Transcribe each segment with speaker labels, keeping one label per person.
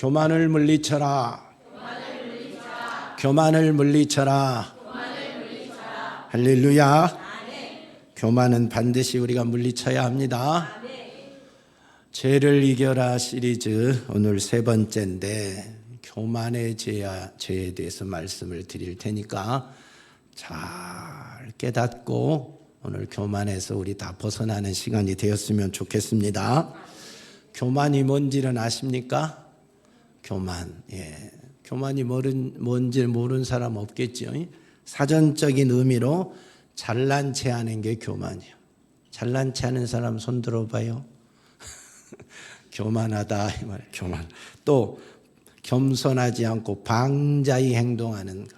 Speaker 1: 교만을 물리쳐라. 교만을 물리쳐라. 할렐루야. 교만은 반드시 우리가 물리쳐야 합니다. 죄를 이겨라 시리즈 오늘 세 번째인데 교만의 죄에 대해서 말씀을 드릴 테니까 잘 깨닫고 오늘 교만에서 우리 다 벗어나는 시간이 되었으면 좋겠습니다. 교만이 뭔지는 아십니까? 교만. 교만이 뭔지 모르는 사람 없겠죠. 사전적인 의미로 잘난 체하는 게 교만이에요. 잘난 체하는 사람 손 들어봐요. 교만하다 이 말. 교만. 또 겸손하지 않고 방자히 행동하는 것.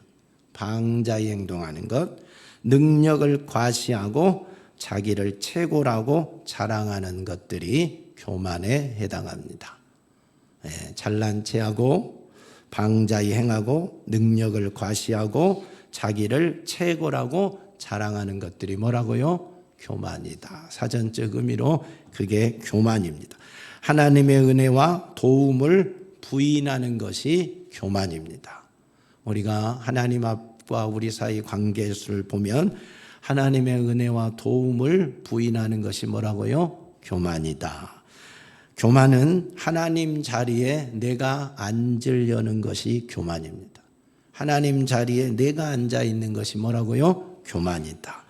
Speaker 1: 방자히 행동하는 것. 능력을 과시하고 자기를 최고라고 자랑하는 것들이 교만에 해당합니다. 잘난 체하고 방자히 행하고 능력을 과시하고 자기를 최고라고 자랑하는 것들이 뭐라고요? 교만이다. 사전적 의미로 그게 교만입니다. 하나님의 은혜와 도움을 부인하는 것이 교만입니다. 우리가 하나님 앞과 우리 사이 관계를 보면 하나님의 은혜와 도움을 부인하는 것이 뭐라고요? 교만이다. 교만은 하나님 자리에 내가 앉으려는 것이 교만입니다. 하나님 자리에 내가 앉아 있는 것이 뭐라고요? 교만이다.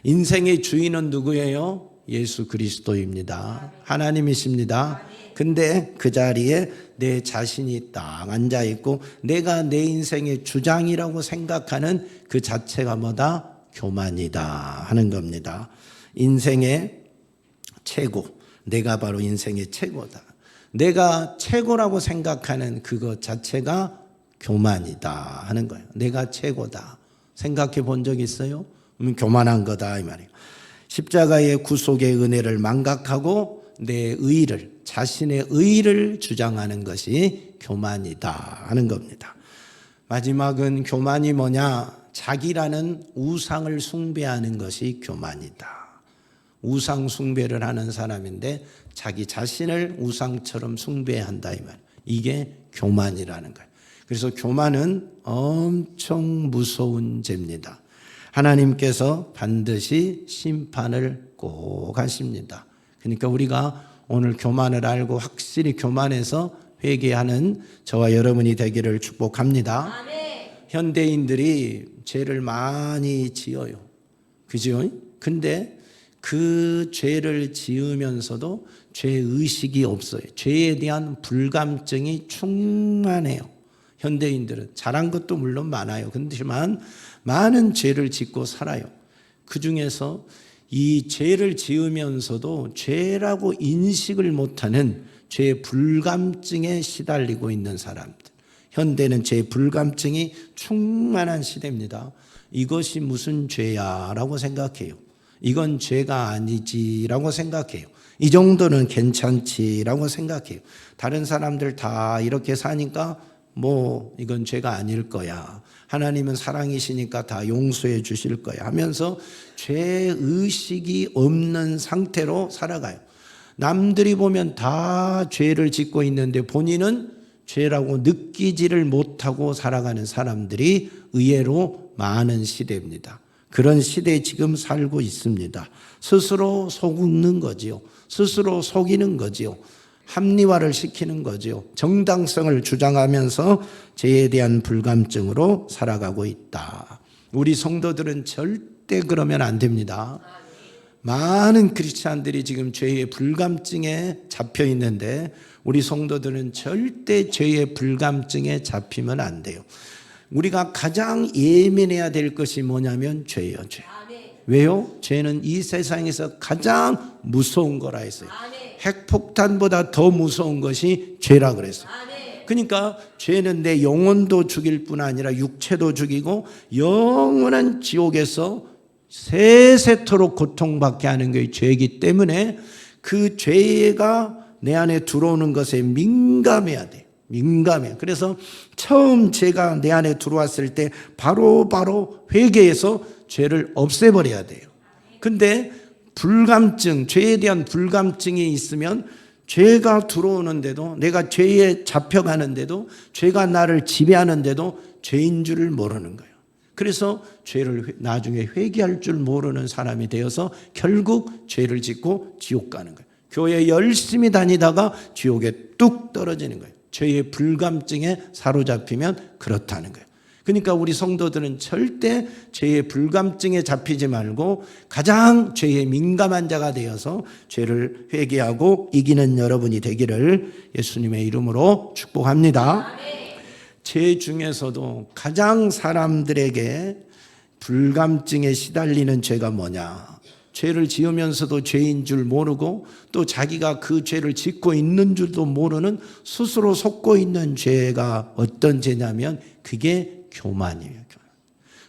Speaker 1: 인생의 주인은 누구예요? 예수 그리스도입니다. 하나님이십니다. 근데 그 자리에 내 자신이 딱 앉아 있고 내가 내 인생의 주장이라고 생각하는 그 자체가 뭐다? 교만이다 하는 겁니다. 인생의 최고, 내가 바로 인생의 최고다. 내가 최고라고 생각하는 그것 자체가 교만이다 하는 거예요. 내가 최고다. 생각해 본 적 있어요? 교만한 거다 이 말이에요. 십자가의 구속의 은혜를 망각하고 내 의를, 자신의 의를 주장하는 것이 교만이다 하는 겁니다. 마지막은 교만이 뭐냐? 자기라는 우상을 숭배하는 것이 교만이다. 우상 숭배를 하는 사람인데 자기 자신을 우상처럼 숭배한다 이 말. 이게 교만이라는 거예요. 그래서 교만은 엄청 무서운 죄입니다. 하나님께서 반드시 심판을 꼭 하십니다. 그러니까 우리가 오늘 교만을 알고 확실히 교만해서 회개하는 저와 여러분이 되기를 축복합니다. 현대인들이 죄를 많이 지어요. 그죠? 근데 그 죄를 지으면서도 죄의식이 없어요. 죄에 대한 불감증이 충만해요. 현대인들은 잘한 것도 물론 많아요. 그렇지만 많은 죄를 짓고 살아요. 그 중에서 이 죄를 지으면서도 죄라고 인식을 못하는 죄 불감증에 시달리고 있는 사람들. 현대는 죄 불감증이 충만한 시대입니다. 이것이 무슨 죄야 라고 생각해요. 이건 죄가 아니지라고 생각해요. 이 정도는 괜찮지라고 생각해요. 다른 사람들 다 이렇게 사니까 이건 죄가 아닐 거야. 하나님은 사랑이시니까 다 용서해 주실 거야 하면서 죄의식이 없는 상태로 살아가요. 남들이 보면 다 죄를 짓고 있는데 본인은 죄라고 느끼지를 못하고 살아가는 사람들이 의외로 많은 시대입니다. 그런 시대에 지금 살고 있습니다. 스스로 속는 거지요. 스스로 속이는 거지요. 합리화를 시키는 거죠. 정당성을 주장하면서 죄에 대한 불감증으로 살아가고 있다. 우리 성도들은 절대 그러면 안 됩니다. 많은 크리스찬들이 지금 죄의 불감증에 잡혀 있는데 우리 성도들은 절대 죄의 불감증에 잡히면 안 돼요. 우리가 가장 예민해야 될 것이 뭐냐면 죄예요. 죄. 왜요? 죄는 이 세상에서 가장 무서운 거라 했어요. 핵폭탄보다 더 무서운 것이 죄라 그랬어요. 그러니까 죄는 내 영혼도 죽일 뿐 아니라 육체도 죽이고 영원한 지옥에서 세세토록 고통받게 하는 게 죄이기 때문에 그 죄가 내 안에 들어오는 것에 민감해야 돼요. 민감해요. 그래서 처음 죄가 내 안에 들어왔을 때 바로 회개해서 죄를 없애버려야 돼요. 근데 불감증, 죄에 대한 불감증이 있으면 죄가 들어오는데도, 내가 죄에 잡혀가는데도, 죄가 나를 지배하는데도 죄인 줄을 모르는 거예요. 그래서 죄를 나중에 회개할 줄 모르는 사람이 되어서 결국 죄를 짓고 지옥 가는 거예요. 교회 열심히 다니다가 지옥에 뚝 떨어지는 거예요. 죄의 불감증에 사로잡히면 그렇다는 거예요. 그러니까 우리 성도들은 절대 죄의 불감증에 잡히지 말고 가장 죄에 민감한 자가 되어서 죄를 회개하고 이기는 여러분이 되기를 예수님의 이름으로 축복합니다. 죄 중에서도 가장 사람들에게 불감증에 시달리는 죄가 뭐냐? 죄를 지으면서도 죄인 줄 모르고 또 자기가 그 죄를 짓고 있는 줄도 모르는 스스로 속고 있는 죄가 어떤 죄냐면 그게 교만이에요.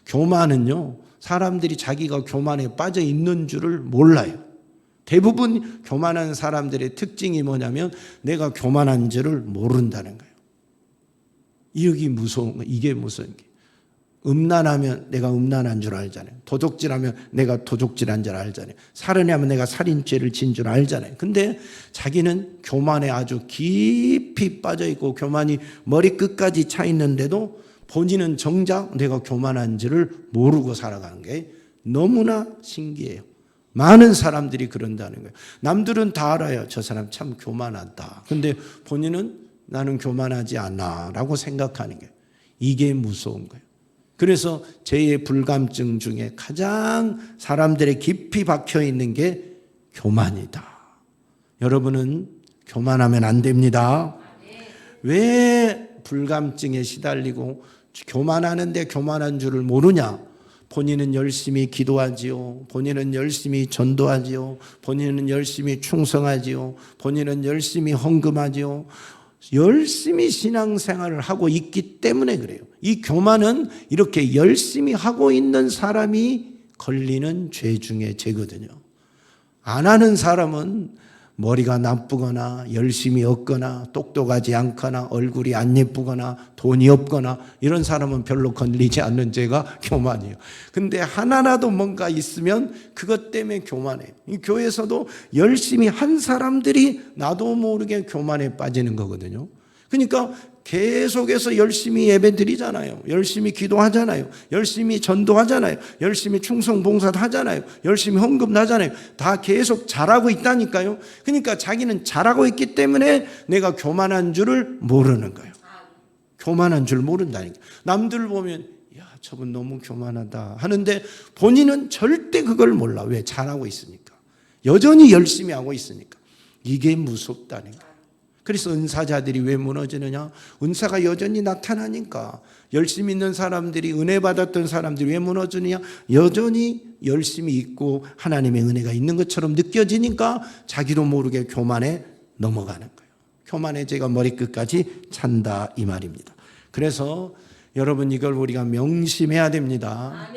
Speaker 1: 교만은요, 사람들이 자기가 교만에 빠져 있는 줄을 몰라요. 대부분 교만한 사람들의 특징이 뭐냐면 내가 교만한 줄을 모른다는 거예요. 이게 무서운 거, 이게 무서운 게. 음란하면 내가 음란한 줄 알잖아요. 도둑질하면 내가 도둑질한 줄 알잖아요. 살인하면 내가 살인죄를 진 줄 알잖아요. 근데 자기는 교만에 아주 깊이 빠져 있고 교만이 머리끝까지 차 있는데도 본인은 정작 내가 교만한 줄을 모르고 살아가는 게 너무나 신기해요. 많은 사람들이 그런다는 거예요. 남들은 다 알아요. 저 사람 참 교만하다. 근데 본인은 나는 교만하지 않아 라고 생각하는 거예요. 이게 무서운 거예요. 그래서 죄의 불감증 중에 가장 사람들의 깊이 박혀 있는 게 교만이다. 여러분은 교만하면 안 됩니다. 왜 불감증에 시달리고 교만하는데 교만한 줄을 모르냐? 본인은 열심히 기도하지요. 본인은 열심히 전도하지요. 본인은 열심히 충성하지요. 본인은 열심히 헌금하지요. 열심히 신앙생활을 하고 있기 때문에 그래요. 이 교만은 이렇게 열심히 하고 있는 사람이 걸리는 죄 중에 죄거든요. 안 하는 사람은 머리가 나쁘거나 열심히 없거나 똑똑하지 않거나 얼굴이 안 예쁘거나 돈이 없거나 이런 사람은 별로 걸리지 않는 죄가 교만이에요. 근데 하나라도 뭔가 있으면 그것 때문에 교만해요. 이 교회에서도 열심히 한 사람들이 나도 모르게 교만에 빠지는 거거든요. 그러니까 계속해서 열심히 예배 드리잖아요. 열심히 기도하잖아요. 열심히 전도하잖아요. 열심히 충성 봉사도 하잖아요. 열심히 헌금도 하잖아요. 다 계속 잘하고 있다니까요. 그러니까 자기는 잘하고 있기 때문에 내가 교만한 줄을 모르는 거예요. 교만한 줄 모른다니까. 남들 보면 야, 저분 너무 교만하다 하는데 본인은 절대 그걸 몰라. 왜? 잘하고 있으니까. 여전히 열심히 하고 있으니까. 이게 무섭다니까. 그래서 은사자들이 왜 무너지느냐? 은사가 여전히 나타나니까. 열심히 있는 사람들이, 은혜 받았던 사람들이 왜 무너지느냐? 여전히 열심히 있고 하나님의 은혜가 있는 것처럼 느껴지니까 자기도 모르게 교만에 넘어가는 거예요. 교만에 제가 머리끝까지 찬다 이 말입니다. 그래서 여러분 이걸 우리가 명심해야 됩니다.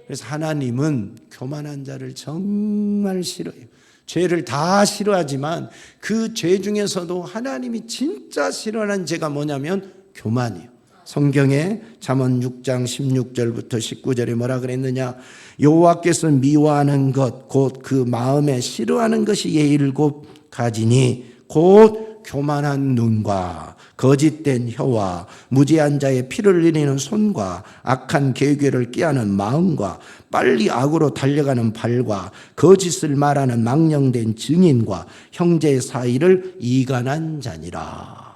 Speaker 1: 그래서 하나님은 교만한 자를 정말 싫어해요. 죄를 다 싫어하지만 그 죄 중에서도 하나님이 진짜 싫어하는 죄가 뭐냐면 교만이에요. 성경에 잠언 6장 16절부터 19절에 뭐라 그랬느냐? 여호와께서 미워하는 것 곧 그 마음에 싫어하는 것이 7가지니 곧 교만한 눈과 거짓된 혀와 무지한 자의 피를 흘리는 손과 악한 계획을 꾀하는 마음과 빨리 악으로 달려가는 발과 거짓을 말하는 망령된 증인과 형제 사이를 이간한 자니라.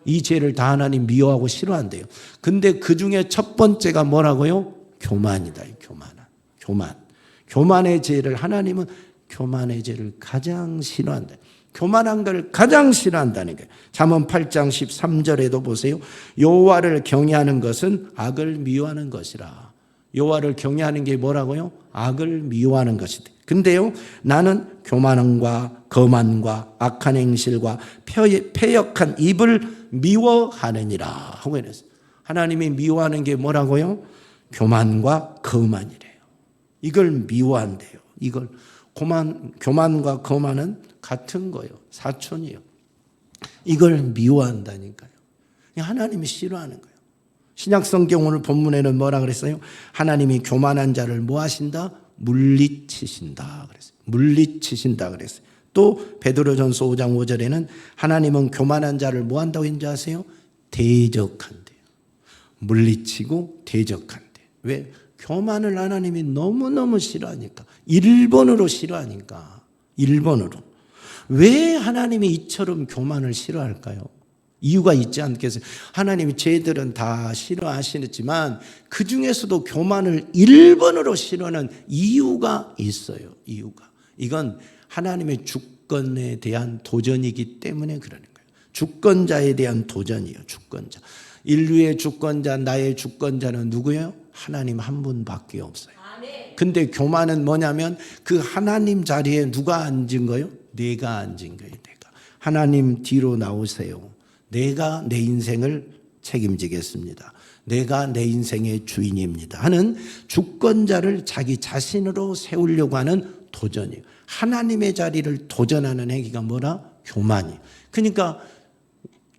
Speaker 1: 이 죄를 다 하나님 미워하고 싫어한대요. 근데 그 중에 첫 번째가 뭐라고요? 교만이다. 교만. 교만의 죄를 하나님은 교만의 죄를 가장 싫어한다. 교만한 걸 가장 싫어한다는 거예요. 잠언 8장 13절에도 보세요. 여호와를 경외하는 것은 악을 미워하는 것이라. 여호와를 경외하는 게 뭐라고요? 악을 미워하는 것이다. 근데요, 나는 교만함과 거만과 악한 행실과 패역한 입을 미워하느니라 하고 이랬어요. 하나님이 미워하는 게 뭐라고요? 교만과 거만이래요. 이걸 미워한대요. 이걸 교만과 거만은 같은 거예요. 사촌이에요. 이걸 미워한다니까요. 하나님이 싫어하는 거예요. 신약성경 오늘 본문에는 뭐라 그랬어요? 하나님이 교만한 자를 뭐 하신다? 물리치신다 그랬어요. 물리치신다 그랬어요. 또 베드로전서 5장 5절에는 하나님은 교만한 자를 뭐 한다고 했는지 아세요? 대적한대요. 물리치고 대적한대. 왜? 교만을 하나님이 너무너무 싫어하니까. 1번으로 싫어하니까. 1번으로. 왜 하나님이 이처럼 교만을 싫어할까요? 이유가 있지 않겠어요? 하나님이 죄들은 다 싫어하시지만 그 중에서도 교만을 1번으로 싫어하는 이유가 있어요. 이유가. 이건 하나님의 주권에 대한 도전이기 때문에 그러는 거예요. 주권자에 대한 도전이에요. 주권자. 인류의 주권자, 나의 주권자는 누구예요? 하나님 한 분밖에 없어요. 근데 교만은 뭐냐면 그 하나님 자리에 누가 앉은 거예요? 내가 앉은 거예요. 내가. 하나님 뒤로 나오세요. 내가 내 인생을 책임지겠습니다. 내가 내 인생의 주인입니다 하는 주권자를 자기 자신으로 세우려고 하는 도전이에요. 하나님의 자리를 도전하는 행위가 뭐라? 교만이에요. 그러니까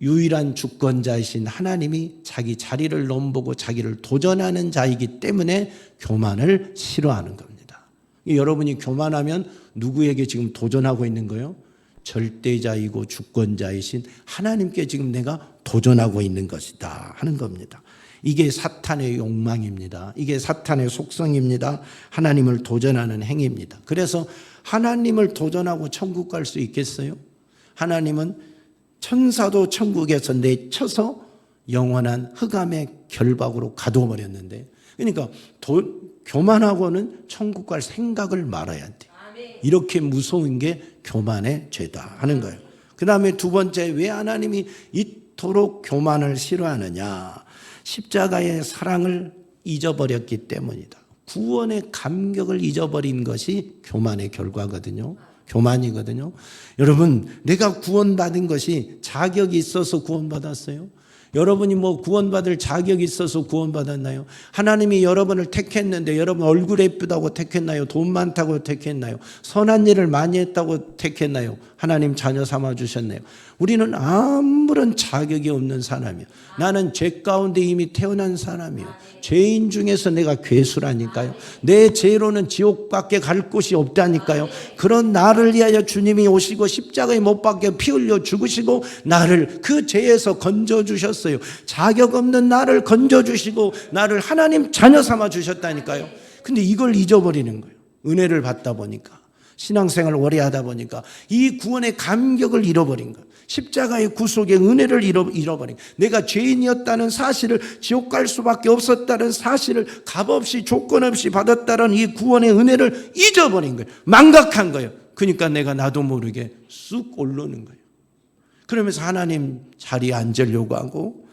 Speaker 1: 유일한 주권자이신 하나님이 자기 자리를 넘보고 자기를 도전하는 자이기 때문에 교만을 싫어하는 겁니다. 여러분이 교만하면 누구에게 지금 도전하고 있는 거예요? 절대자이고 주권자이신 하나님께 지금 내가 도전하고 있는 것이다 하는 겁니다. 이게 사탄의 욕망입니다. 이게 사탄의 속성입니다. 하나님을 도전하는 행위입니다. 그래서 하나님을 도전하고 천국 갈 수 있겠어요? 하나님은 천사도 천국에서 내쳐서 영원한 흑암의 결박으로 가둬버렸는데, 그러니까 교만하고는 천국 갈 생각을 말아야 돼. 이렇게 무서운 게 교만의 죄다 하는 거예요. 그 다음에 두 번째, 왜 하나님이 이토록 교만을 싫어하느냐? 십자가의 사랑을 잊어버렸기 때문이다. 구원의 감격을 잊어버린 것이 교만의 결과거든요. 교만이거든요. 여러분, 내가 구원받은 것이 자격이 있어서 구원받았어요? 여러분이 뭐 구원받을 자격이 있어서 구원받았나요? 하나님이 여러분을 택했는데 여러분 얼굴 예쁘다고 택했나요? 돈 많다고 택했나요? 선한 일을 많이 했다고 택했나요? 하나님 자녀 삼아 주셨나요? 우리는 아무런 자격이 없는 사람이에요. 나는 죄 가운데 이미 태어난 사람이에요. 죄인 중에서 내가 괴수라니까요. 내 죄로는 지옥밖에 갈 곳이 없다니까요. 그런 나를 위하여 주님이 오시고 십자가에 못 박혀 피 흘려 죽으시고 나를 그 죄에서 건져주셨어요. 자격 없는 나를 건져주시고 나를 하나님 자녀 삼아 주셨다니까요. 근데 이걸 잊어버리는 거예요. 은혜를 받다 보니까, 신앙생활을 오래 하다 보니까 이 구원의 감격을 잃어버린 거예요. 십자가의 구속의 은혜를 잃어버린 거예요. 내가 죄인이었다는 사실을, 지옥 갈 수밖에 없었다는 사실을 값없이 조건 없이 받았다는 이 구원의 은혜를 잊어버린 거예요. 망각한 거예요. 그러니까 내가 나도 모르게 쑥 오르는 거예요. 그러면서 하나님 자리에 앉으려고 하고,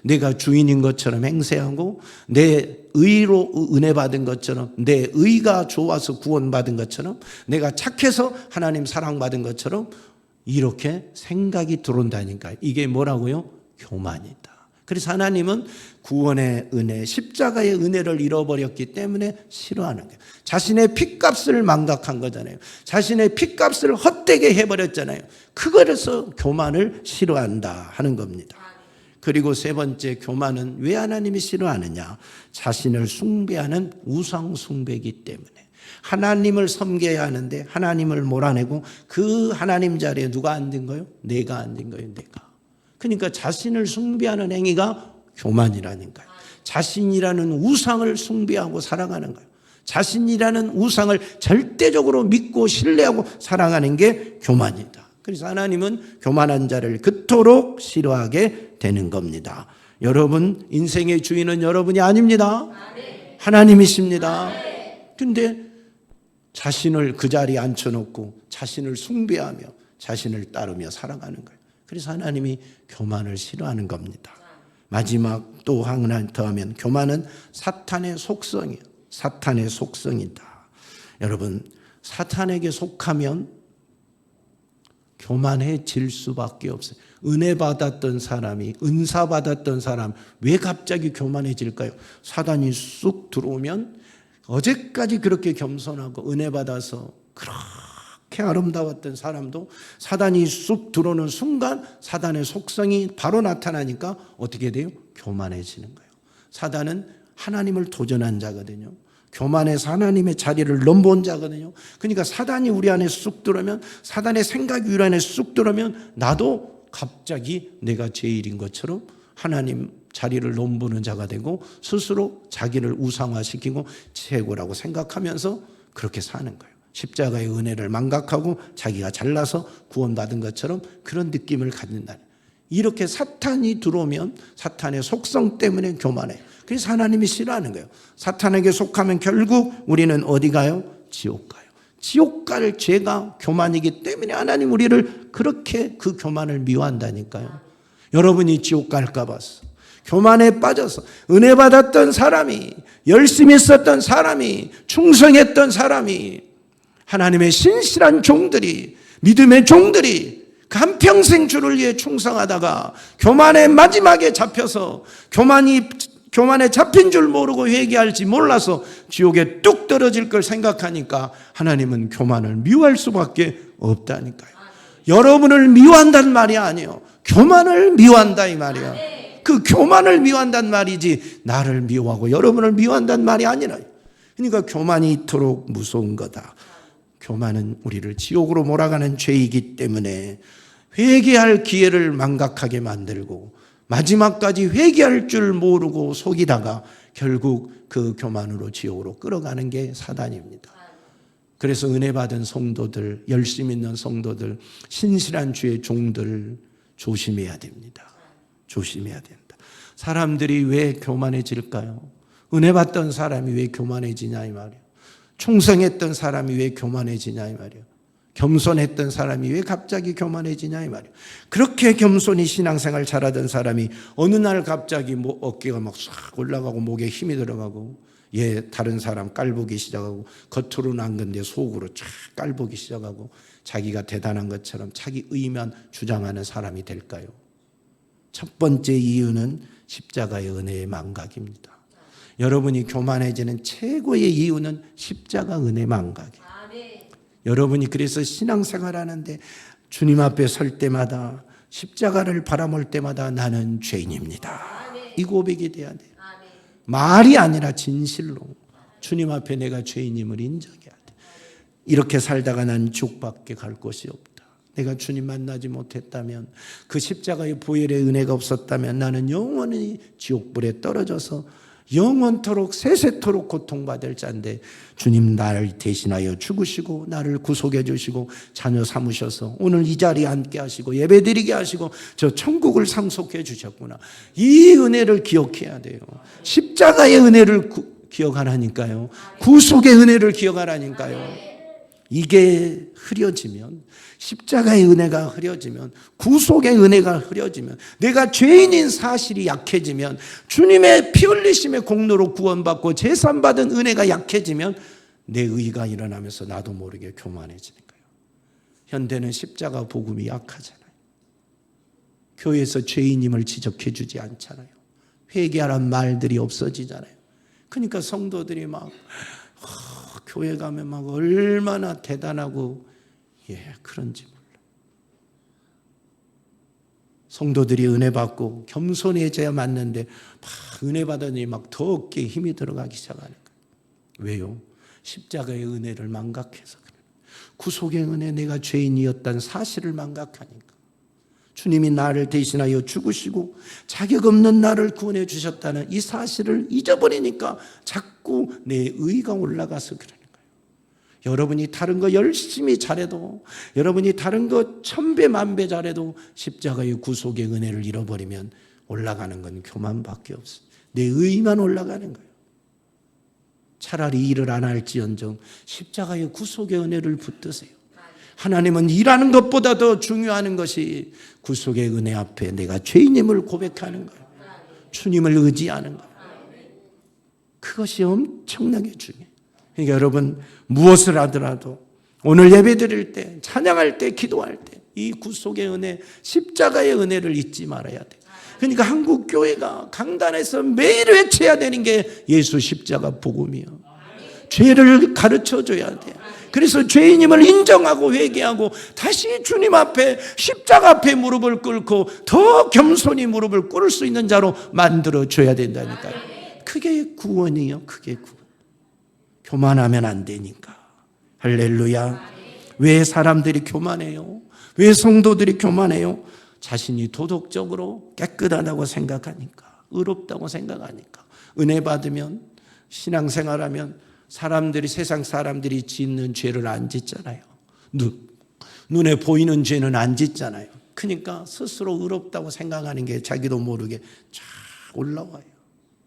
Speaker 1: 내가 주인인 것처럼 행세하고, 내 의로 은혜 받은 것처럼, 내 의가 좋아서 구원받은 것처럼, 내가 착해서 하나님 사랑받은 것처럼 이렇게 생각이 들어온다니까요. 이게 뭐라고요? 교만이다. 그래서 하나님은 구원의 은혜, 십자가의 은혜를 잃어버렸기 때문에 싫어하는 거예요. 자신의 핏값을 망각한 거잖아요. 자신의 핏값을 헛되게 해버렸잖아요. 그거에서 교만을 싫어한다 하는 겁니다. 그리고 세 번째, 교만은 왜 하나님이 싫어하느냐? 자신을 숭배하는 우상 숭배이기 때문에. 하나님을 섬겨야 하는데 하나님을 몰아내고 그 하나님 자리에 누가 앉은 거예요? 내가 앉은 거예요. 내가. 그러니까 자신을 숭배하는 행위가 교만이라니까요. 자신이라는 우상을 숭배하고 살아가는 거예요. 자신이라는 우상을 절대적으로 믿고 신뢰하고 사랑하는 게 교만이다. 그래서 하나님은 교만한 자를 그토록 싫어하게 되는 겁니다. 여러분, 인생의 주인은 여러분이 아닙니다. 하나님이십니다. 근데 자신을 그 자리에 앉혀놓고 자신을 숭배하며 자신을 따르며 살아가는 거예요. 그래서 하나님이 교만을 싫어하는 겁니다. 마지막 또 하나 더하면, 교만은 사탄의 속성이에요. 사탄의 속성이다. 여러분, 사탄에게 속하면 교만해질 수밖에 없어요. 은혜 받았던 사람이, 은사 받았던 사람, 왜 갑자기 교만해질까요? 사단이 쑥 들어오면, 어제까지 그렇게 겸손하고 은혜 받아서 그렇게 아름다웠던 사람도 사단이 쑥 들어오는 순간 사단의 속성이 바로 나타나니까 어떻게 돼요? 교만해지는 거예요. 사단은 하나님을 도전한 자거든요. 교만해서 하나님의 자리를 넘본 자거든요. 그러니까 사단이 우리 안에 쑥 들어오면, 사단의 생각이 우리 안에 쑥 들어오면 나도 갑자기 내가 제일인 것처럼 하나님 자리를 넘보는 자가 되고 스스로 자기를 우상화시키고 최고라고 생각하면서 그렇게 사는 거예요. 십자가의 은혜를 망각하고 자기가 잘나서 구원받은 것처럼 그런 느낌을 갖는다. 이렇게 사탄이 들어오면 사탄의 속성 때문에 교만해요. 그래서 하나님이 싫어하는 거예요. 사탄에게 속하면 결국 우리는 어디 가요? 지옥 가요. 지옥 갈 죄가 교만이기 때문에 하나님 우리를 그렇게 그 교만을 미워한다니까요. 여러분이 지옥 갈까 봐서 교만에 빠져서 은혜 받았던 사람이, 열심히 썼던 사람이, 충성했던 사람이, 하나님의 신실한 종들이, 믿음의 종들이 그 한평생 주를 위해 충성하다가 교만의 마지막에 잡혀서 교만에 잡힌 줄 모르고 회개할지 몰라서 지옥에 뚝 떨어질 걸 생각하니까 하나님은 교만을 미워할 수밖에 없다니까요. 여러분을 미워한다는 말이 아니에요. 교만을 미워한다 이 말이에요. 그 교만을 미워한다는 말이지 나를 미워하고 여러분을 미워한다는 말이 아니라. 그러니까 교만이 이토록 무서운 거다. 교만은 우리를 지옥으로 몰아가는 죄이기 때문에 회개할 기회를 망각하게 만들고 마지막까지 회개할 줄 모르고 속이다가 결국 그 교만으로 지옥으로 끌어가는 게 사단입니다. 그래서 은혜 받은 성도들, 열심 있는 성도들, 신실한 주의 종들 조심해야 됩니다. 조심해야 된다. 사람들이 왜 교만해질까요? 은혜 받던 사람이 왜 교만해지냐 이 말이에요. 충성했던 사람이 왜 교만해지냐 이 말이에요. 겸손했던 사람이 왜 갑자기 교만해지냐 이 말이에요. 그렇게 겸손히 신앙생활 잘하던 사람이 어느 날 갑자기 어깨가 막 싹 올라가고 목에 힘이 들어가고 다른 사람 깔보기 시작하고 겉으로는 안 건데 속으로 쫙 깔보기 시작하고 자기가 대단한 것처럼 자기 의만 주장하는 사람이 될까요? 첫 번째 이유는 십자가의 은혜의 망각입니다. 여러분이 교만해지는 최고의 이유는 십자가 은혜 망각이에요. 여러분이 그래서 신앙생활하는데 주님 앞에 설 때마다 십자가를 바라볼 때마다 나는 죄인입니다. 이 고백이 돼야 돼요. 말이 아니라 진실로 주님 앞에 내가 죄인임을 인정해야 돼. 이렇게 살다가 난 지옥밖에 갈 곳이 없다. 내가 주님 만나지 못했다면, 그 십자가의 보혈의 은혜가 없었다면 나는 영원히 지옥불에 떨어져서 영원토록 세세토록 고통받을 자인데 주님 나를 대신하여 죽으시고 나를 구속해 주시고 자녀 삼으셔서 오늘 이 자리에 앉게 하시고 예배드리게 하시고 저 천국을 상속해 주셨구나. 이 은혜를 기억해야 돼요. 십자가의 은혜를 기억하라니까요. 구속의 은혜를 기억하라니까요. 이게 흐려지면, 십자가의 은혜가 흐려지면, 구속의 은혜가 흐려지면, 내가 죄인인 사실이 약해지면, 주님의 피 흘리심의 공로로 구원받고 제산받은 은혜가 약해지면 내 의가 일어나면서 나도 모르게 교만해지는 거예요. 현대는 십자가 복음이 약하잖아요. 교회에서 죄인임을 지적해 주지 않잖아요. 회개하라는 말들이 없어지잖아요. 그러니까 성도들이 막 교회 가면 막 얼마나 대단하고 그런지 몰라. 성도들이 은혜 받고 겸손해져야 맞는데 막 은혜 받으니 막 더 어깨에 힘이 들어가기 시작하는 거예요. 왜요? 십자가의 은혜를 망각해서 그래요. 구속의 은혜, 내가 죄인이었다는 사실을 망각하니까. 주님이 나를 대신하여 죽으시고 자격 없는 나를 구원해 주셨다는 이 사실을 잊어버리니까 자꾸 내 의가 올라가서 그러는 거예요. 여러분이 다른 거 열심히 잘해도, 여러분이 다른 거 천배 만배 잘해도 십자가의 구속의 은혜를 잃어버리면 올라가는 건 교만밖에 없어요. 내 의만 올라가는 거예요. 차라리 일을 안 할지언정 십자가의 구속의 은혜를 붙드세요. 하나님은 일하는 것보다 더 중요한 것이 구속의 은혜 앞에 내가 죄인임을 고백하는 거예요. 주님을 의지하는 거예요. 그것이 엄청나게 중요해요. 그러니까 여러분, 무엇을 하더라도 오늘 예배 드릴 때, 찬양할 때, 기도할 때 이 구속의 은혜, 십자가의 은혜를 잊지 말아야 돼요. 그러니까 한국 교회가 강단에서 매일 외쳐야 되는 게 예수 십자가 복음이에요. 죄를 가르쳐줘야 돼요. 그래서 죄인임을 인정하고 회개하고 다시 주님 앞에, 십자가 앞에 무릎을 꿇고 더 겸손히 무릎을 꿇을 수 있는 자로 만들어줘야 된다니까요. 그게 구원이에요. 그게 구원. 교만하면 안 되니까. 할렐루야. 왜 사람들이 교만해요? 왜 성도들이 교만해요? 자신이 도덕적으로 깨끗하다고 생각하니까, 의롭다고 생각하니까. 은혜 받으면, 신앙생활하면 사람들이, 세상 사람들이 짓는 죄를 안 짓잖아요. 눈에 보이는 죄는 안 짓잖아요. 그러니까 스스로 의롭다고 생각하는 게 자기도 모르게 쫙 올라와요.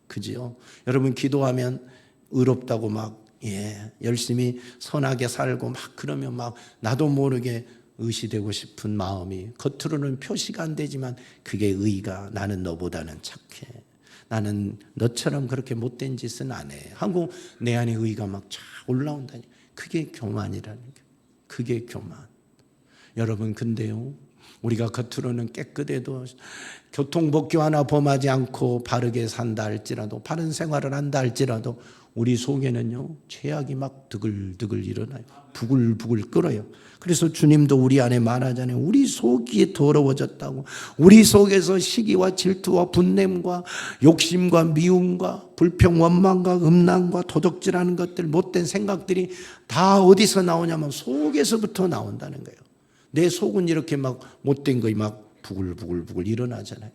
Speaker 1: 그지요? 여러분 기도하면 의롭다고 막 열심히 선하게 살고 막 그러면 막 나도 모르게 의시되고 싶은 마음이 겉으로는 표시가 안 되지만 그게 의가, 나는 너보다는 착해. 나는 너처럼 그렇게 못된 짓은 안 해. 하고 내 안에 의가 막 쫙 올라온다니. 그게 교만이라는 게. 그게 교만. 여러분 근데요, 우리가 겉으로는 깨끗해도 교통법규 하나 범하지 않고 바르게 산다 할지라도, 바른 생활을 한다 할지라도 우리 속에는요 죄악이 막 드글드글 일어나요. 부글부글 끓어요. 그래서 주님도 우리 안에 말하잖아요. 우리 속이 더러워졌다고. 우리 속에서 시기와 질투와 분냄과 욕심과 미움과 불평, 원망과 음란과 도덕질하는 것들, 못된 생각들이 다 어디서 나오냐면 속에서부터 나온다는 거예요. 내 속은 이렇게 막 못된 거이 막 부글부글 일어나잖아요.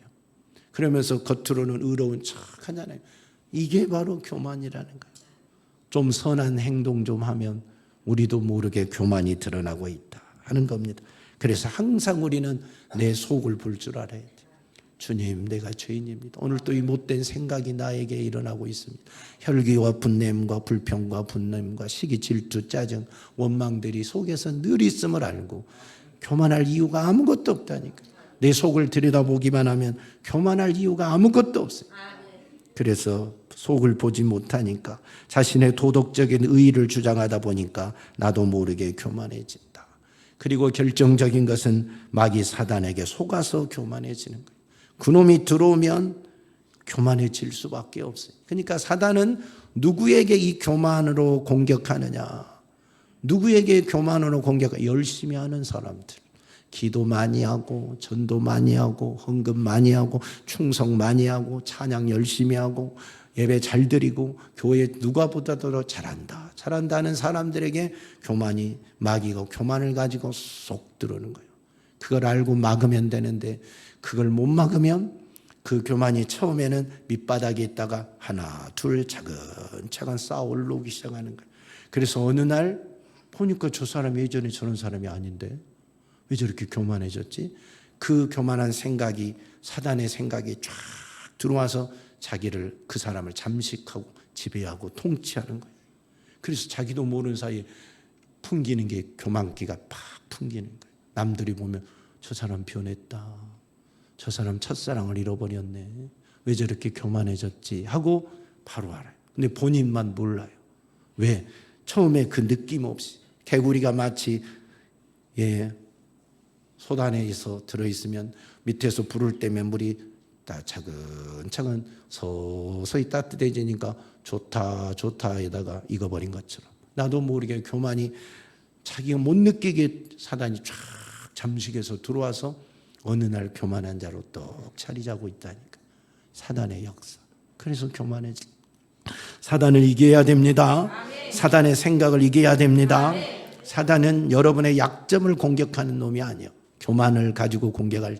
Speaker 1: 그러면서 겉으로는 의로운 척 하잖아요. 이게 바로 교만이라는 거예요. 좀 선한 행동 좀 하면 우리도 모르게 교만이 드러나고 있다 하는 겁니다. 그래서 항상 우리는 내 속을 볼 줄 알아야 돼요. 주님, 내가 죄인입니다. 오늘 또 이 못된 생각이 나에게 일어나고 있습니다. 혈기와 분냄과 불평과 분냄과 시기, 질투, 짜증, 원망들이 속에서 늘 있음을 알고 교만할 이유가 아무것도 없다니까. 내 속을 들여다보기만 하면 교만할 이유가 아무것도 없어요. 그래서 속을 보지 못하니까 자신의 도덕적인 의의를 주장하다 보니까 나도 모르게 교만해진다. 그리고 결정적인 것은 마귀 사단에게 속아서 교만해지는 거예요. 그놈이 들어오면 교만해질 수밖에 없어요. 그러니까 사단은 누구에게 이 교만으로 공격하느냐? 누구에게 교만으로 공격하느냐? 열심히 하는 사람들. 기도 많이 하고 전도 많이 하고 헌금 많이 하고 충성 많이 하고 찬양 열심히 하고 예배 잘 드리고 교회 누가 보다도 잘한다는 사람들에게 교만이, 마귀가 교만을 가지고 쏙 들어오는 거예요. 그걸 알고 막으면 되는데 그걸 못 막으면 그 교만이 처음에는 밑바닥에 있다가 하나 둘 차근차근 쌓아 올라오기 시작하는 거예요. 그래서 어느 날 보니까 저 사람이 예전에 저런 사람이 아닌데 왜 저렇게 교만해졌지? 그 교만한 생각이, 사단의 생각이 쫙 들어와서 자기를, 그 사람을 잠식하고 지배하고 통치하는 거예요. 그래서 자기도 모르는 사이에 풍기는 게 교만기가 팍 풍기는 거예요. 남들이 보면 저 사람 변했다. 저 사람 첫사랑을 잃어버렸네. 왜 저렇게 교만해졌지? 하고 바로 알아요. 근데 본인만 몰라요. 왜? 처음에 그 느낌 없이 개구리가 마치 소단에서 들어있으면 밑에서 불을 떼면 물이 다 차근차근 서서히 따뜻해지니까 좋다에다가 익어버린 것처럼 나도 모르게 교만이 자기가 못 느끼게 사단이 쫙 잠식해서 들어와서 어느 날 교만한 자로 떡 자리 잡고 있다니까. 사단의 역사. 그래서 교만해지. 사단을 이겨야 됩니다. 사단의 생각을 이겨야 됩니다. 사단은 여러분의 약점을 공격하는 놈이 아니에요. 교만을 가지고 공격할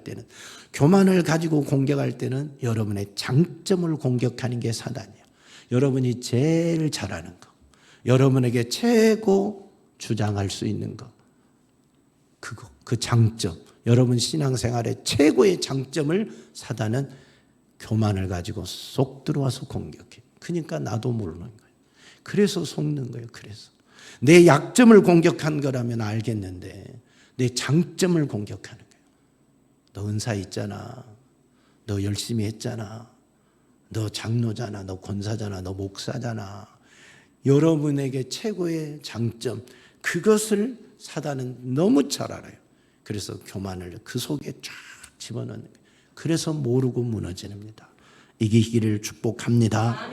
Speaker 1: 때는 여러분의 장점을 공격하는 게 사단이에요. 여러분이 제일 잘하는 거, 여러분에게 최고 주장할 수 있는 거, 그 장점, 여러분 신앙생활의 최고의 장점을 사단은 교만을 가지고 쏙 들어와서 공격해. 그러니까 나도 모르는 거예요. 그래서 속는 거예요. 그래서 내 약점을 공격한 거라면 알겠는데 내 장점을 공격하는 거예요. 너 은사 있잖아. 너 열심히 했잖아. 너 장로잖아. 너 권사잖아. 너 목사잖아. 여러분에게 최고의 장점, 그것을 사단은 너무 잘 알아요. 그래서 교만을 그 속에 쫙 집어넣는 거예요. 그래서 모르고 무너집니다. 이기기를 축복합니다.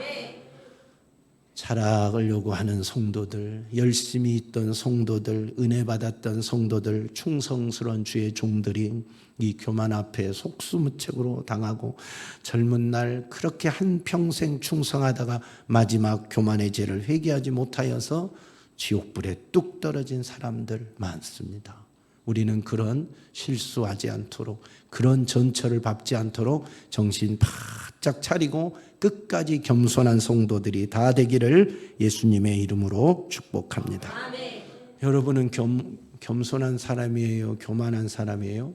Speaker 1: 자락을 요구하는 성도들, 열심히 있던 성도들, 은혜 받았던 성도들, 충성스러운 주의 종들이 이 교만 앞에 속수무책으로 당하고 젊은 날 그렇게 한평생 충성하다가 마지막 교만의 죄를 회개하지 못하여서 지옥불에 뚝 떨어진 사람들 많습니다. 우리는 그런 실수하지 않도록, 그런 전철을 밟지 않도록 정신 바짝 차리고 끝까지 겸손한 성도들이 다 되기를 예수님의 이름으로 축복합니다. 아멘. 여러분은 겸손한 사람이에요? 교만한 사람이에요?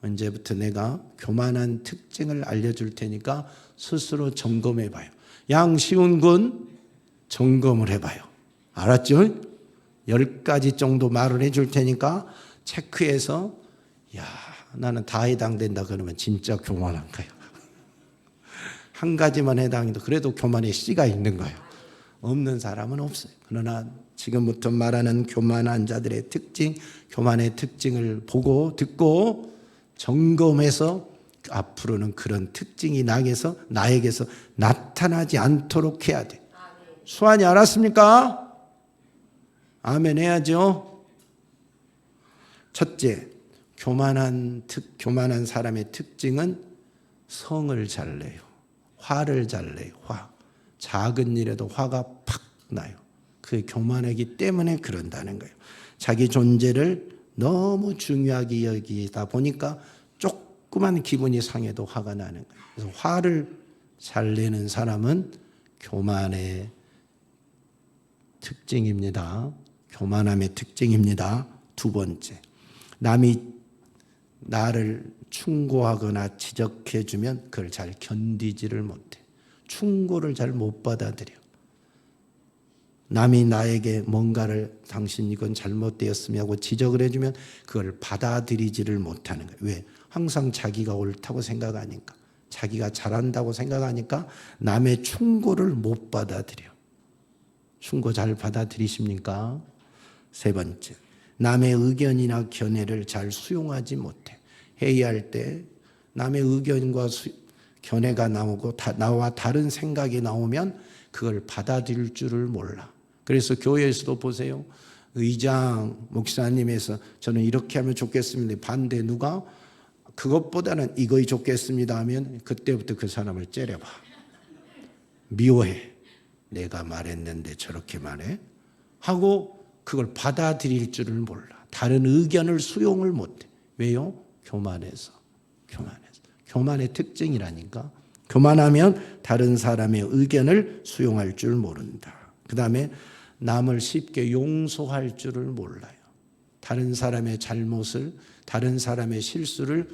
Speaker 1: 언제부터 내가 교만한 특징을 알려줄 테니까 스스로 점검해 봐요. 양시운 군 점검을 해봐요. 알았죠? 10가지 정도 말을 해줄 테니까 체크해서 야, 나는 다 해당된다 그러면 진짜 교만한 거예요. 한 가지만 해당해도 그래도 교만의 씨가 있는 거예요. 없는 사람은 없어요. 그러나 지금부터 말하는 교만한 자들의 특징, 교만의 특징을 보고 듣고 점검해서 앞으로는 그런 특징이 나에게서 나타나지 않도록 해야 돼. 수완이 알았습니까? 아멘 해야죠. 첫째, 교만한 사람의 특징은 성을 잘 내요. 화를 잘 내요. 작은 일에도 화가 팍 나요. 그게 교만하기 때문에 그런다는 거예요. 자기 존재를 너무 중요하게 여기다 보니까 조그만 기분이 상해도 화가 나는 거예요. 그래서 화를 잘 내는 사람은 교만의 특징입니다. 교만함의 특징입니다. 두 번째, 남이 나를 충고하거나 지적해주면 그걸 잘 견디지를 못해. 충고를 잘 못 받아들여. 남이 나에게 뭔가를 당신 이건 잘못되었으며 하고 지적을 해주면 그걸 받아들이지를 못하는 거예요. 왜? 항상 자기가 옳다고 생각하니까, 자기가 잘한다고 생각하니까 남의 충고를 못 받아들여. 충고 잘 받아들이십니까? 세 번째, 남의 의견이나 견해를 잘 수용하지 못해. 회의할 때 남의 의견과 견해가 나오고 나와 다른 생각이 나오면 그걸 받아들일 줄을 몰라. 그래서 교회에서도 보세요. 의장, 목사님에서 저는 이렇게 하면 좋겠습니다. 반대 누가 그것보다는 이거 좋겠습니다 하면 그때부터 그 사람을 째려봐. 미워해. 내가 말했는데 저렇게 말해? 하고 그걸 받아들일 줄을 몰라. 다른 의견을 수용을 못해. 왜요? 교만해서. 교만의 특징이라니까. 교만하면 다른 사람의 의견을 수용할 줄 모른다. 그 다음에 남을 쉽게 용서할 줄을 몰라요. 다른 사람의 잘못을, 다른 사람의 실수를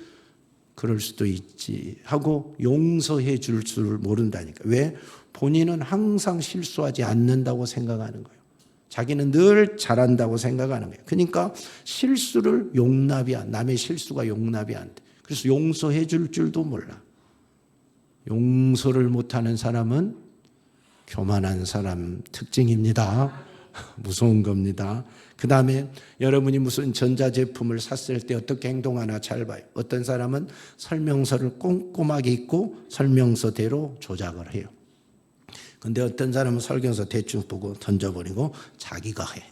Speaker 1: 그럴 수도 있지 하고 용서해 줄 줄 모른다니까. 왜? 본인은 항상 실수하지 않는다고 생각하는 거예요. 자기는 늘 잘한다고 생각하는 거예요. 그러니까 실수를 남의 실수가 용납이 안 돼. 그래서 용서해 줄 줄도 몰라. 용서를 못하는 사람은 교만한 사람 특징입니다. 무서운 겁니다. 그 다음에 여러분이 무슨 전자제품을 샀을 때 어떻게 행동하나 잘 봐요. 어떤 사람은 설명서를 꼼꼼하게 읽고 설명서대로 조작을 해요. 근데 어떤 사람은 설명서 대충 보고 던져버리고 자기가 해.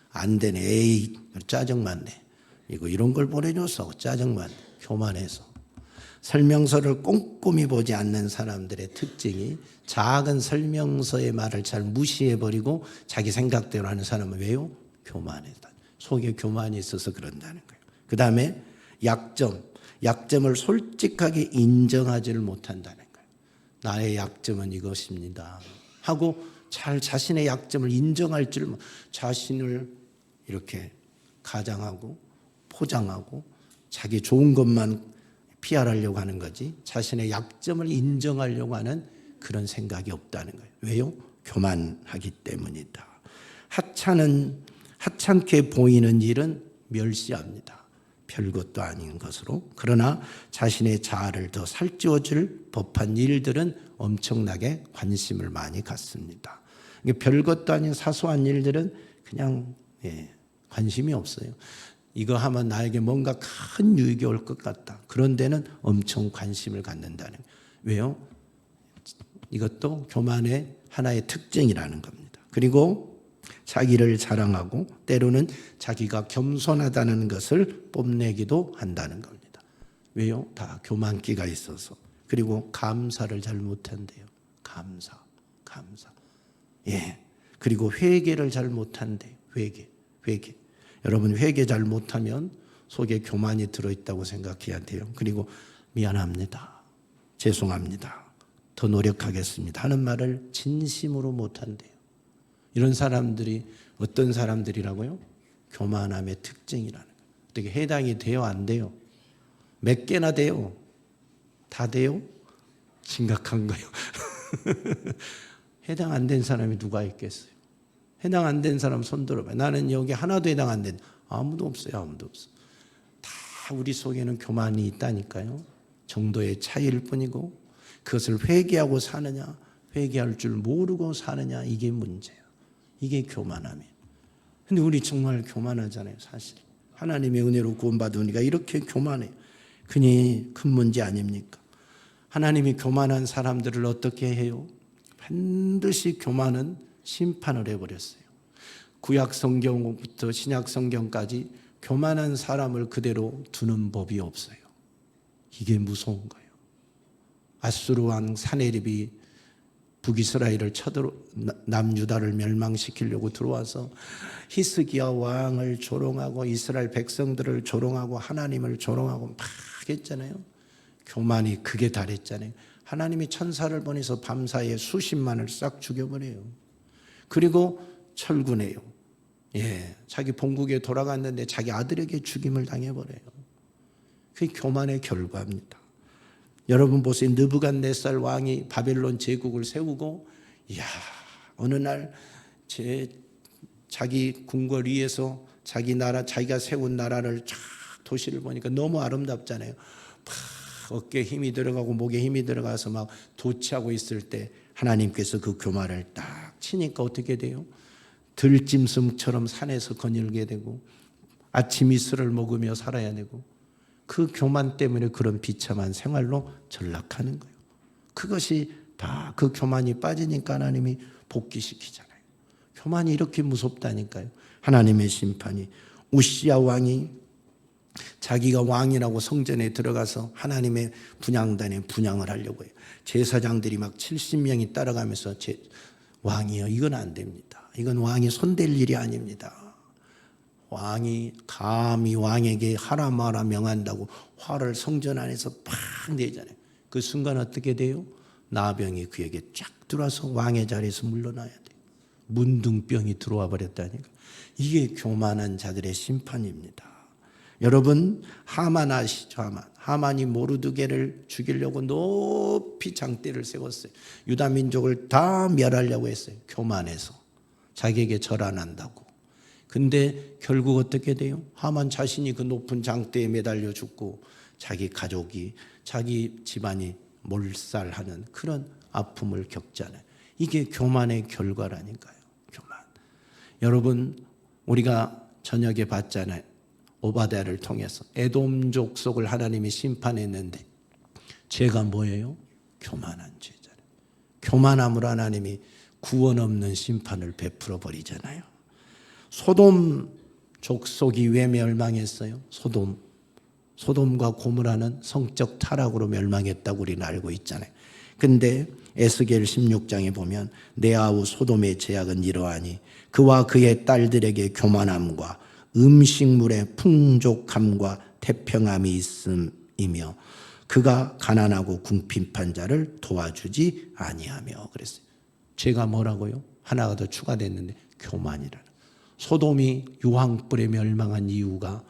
Speaker 1: 안 되네. 에이, 짜증만 내. 이런 걸 보내줘서 짜증만 내. 교만해서. 설명서를 꼼꼼히 보지 않는 사람들의 특징이 작은 설명서의 말을 잘 무시해버리고 자기 생각대로 하는 사람은 왜요? 교만해서. 속에 교만이 있어서 그런다는 거예요. 그 다음에 약점을 솔직하게 인정하지를 못한다는 거예요. 나의 약점은 이것입니다 하고 잘 자신의 약점을 인정할 줄, 자신을 이렇게 가장하고 포장하고 자기 좋은 것만 PR하려고 하는 거지 자신의 약점을 인정하려고 하는 그런 생각이 없다는 거예요. 왜요? 교만하기 때문이다. 하찮게 보이는 일은 멸시합니다. 별것도 아닌 것으로. 그러나 자신의 자아를 더 살찌워줄 법한 일들은 엄청나게 관심을 많이 갖습니다. 별것도 아닌 사소한 일들은 그냥 관심이 없어요. 이거 하면 나에게 뭔가 큰 유익이 올 것 같다. 그런 데는 엄청 관심을 갖는다는 거예요. 왜요? 이것도 교만의 하나의 특징이라는 겁니다. 그리고 자기를 자랑하고 때로는 자기가 겸손하다는 것을 뽐내기도 한다는 겁니다. 왜요? 다 교만기가 있어서. 그리고 감사를 잘 못한대요. 감사. 예. 그리고 회개를 잘 못한대요. 회개. 여러분 회개 잘 못하면 속에 교만이 들어있다고 생각해야 돼요. 그리고 미안합니다. 죄송합니다. 더 노력하겠습니다. 하는 말을 진심으로 못한대요. 이런 사람들이 어떤 사람들이라고요? 교만함의 특징이라는 거예요. 어떻게 해당이 돼요? 안 돼요? 몇 개나 돼요? 다 돼요? 심각한 거예요. 해당 안 된 사람이 누가 있겠어요? 해당 안 된 사람 손 들어봐요. 나는 여기 하나도 해당 안 된. 아무도 없어요. 다 우리 속에는 교만이 있다니까요. 정도의 차이일 뿐이고 그것을 회개하고 사느냐 회개할 줄 모르고 사느냐 이게 문제예요. 이게 교만함이에요. 근데 우리 정말 교만하잖아요. 사실 하나님의 은혜로 구원받으니까 이렇게 교만해요. 그니 큰 문제 아닙니까? 하나님이 교만한 사람들을 어떻게 해요? 반드시 교만은 심판을 해버렸어요. 구약 성경부터 신약 성경까지 교만한 사람을 그대로 두는 법이 없어요. 이게 무서운 거예요. 아수르 왕 사네립이 북이스라엘을 남유다를 멸망시키려고 들어와서 히스기야 왕을 조롱하고 이스라엘 백성들을 조롱하고 하나님을 조롱하고 막 했잖아요. 교만이 극에 달했잖아요. 하나님이 천사를 보내서 밤사이에 수십만을 싹 죽여버려요. 그리고 철군해요. 예, 자기 본국에 돌아갔는데 자기 아들에게 죽임을 당해버려요. 그게 교만의 결과입니다. 여러분 보세요. 느부갓네살 왕이 바벨론 제국을 세우고 이야 어느 날 자기 궁궐 위에서 자기 나라 자기가 세운 나라를 쫙 도시를 보니까 너무 아름답잖아요. 막 어깨에 힘이 들어가고 목에 힘이 들어가서 막 도취하고 있을 때 하나님께서 그 교만을 딱 치니까 어떻게 돼요? 들짐승처럼 산에서 거닐게 되고 아침 이슬을 먹으며 살아야 되고 그 교만 때문에 그런 비참한 생활로 전락하는 거예요. 그것이 다 그 교만이 빠지니까 하나님이 복귀시키잖아요. 교만이 이렇게 무섭다니까요. 하나님의 심판이. 우시야 왕이 자기가 왕이라고 성전에 들어가서 하나님의 분향단에 분향을 하려고 해요. 제사장들이 막 70명이 따라가면서 왕이요 이건 안 됩니다. 이건 왕이 손댈 일이 아닙니다. 왕이 감히 왕에게 하라 마라 명한다고 화를 성전 안에서 팍 내잖아요. 그 순간 어떻게 돼요? 나병이 그에게 쫙 들어와서 왕의 자리에서 물러나야 돼요. 문둥병이 들어와 버렸다니까. 이게 교만한 자들의 심판입니다. 여러분 하만 아시죠? 하만이 모르드게를 죽이려고 높이 장대를 세웠어요. 유다 민족을 다 멸하려고 했어요. 교만해서 자기에게 절 안 한다고. 근데 결국 어떻게 돼요? 하만 자신이 그 높은 장대에 매달려 죽고 자기 가족이 자기 집안이 몰살하는 그런 아픔을 겪잖아요. 이게 교만의 결과라니까요. 교만. 여러분 우리가 저녁에 봤잖아요. 오바댜를 통해서 에돔족 속을 하나님이 심판했는데 죄가 뭐예요? 교만한 죄잖아요. 교만함으로 하나님이 구원 없는 심판을 베풀어 버리잖아요. 소돔 족속이 왜 멸망했어요? 소돔과 고모라는 성적 타락으로 멸망했다고 우리는 알고 있잖아요. 근데 에스겔 16장에 보면 내 아우 소돔의 죄악은 이러하니 그와 그의 딸들에게 교만함과 음식물의 풍족함과 태평함이 있음이며 그가 가난하고 궁핍한 자를 도와주지 아니하며 그랬어요. 죄가 뭐라고요? 하나가 더 추가됐는데 교만이라는. 소돔이 유황불에 멸망한 이유가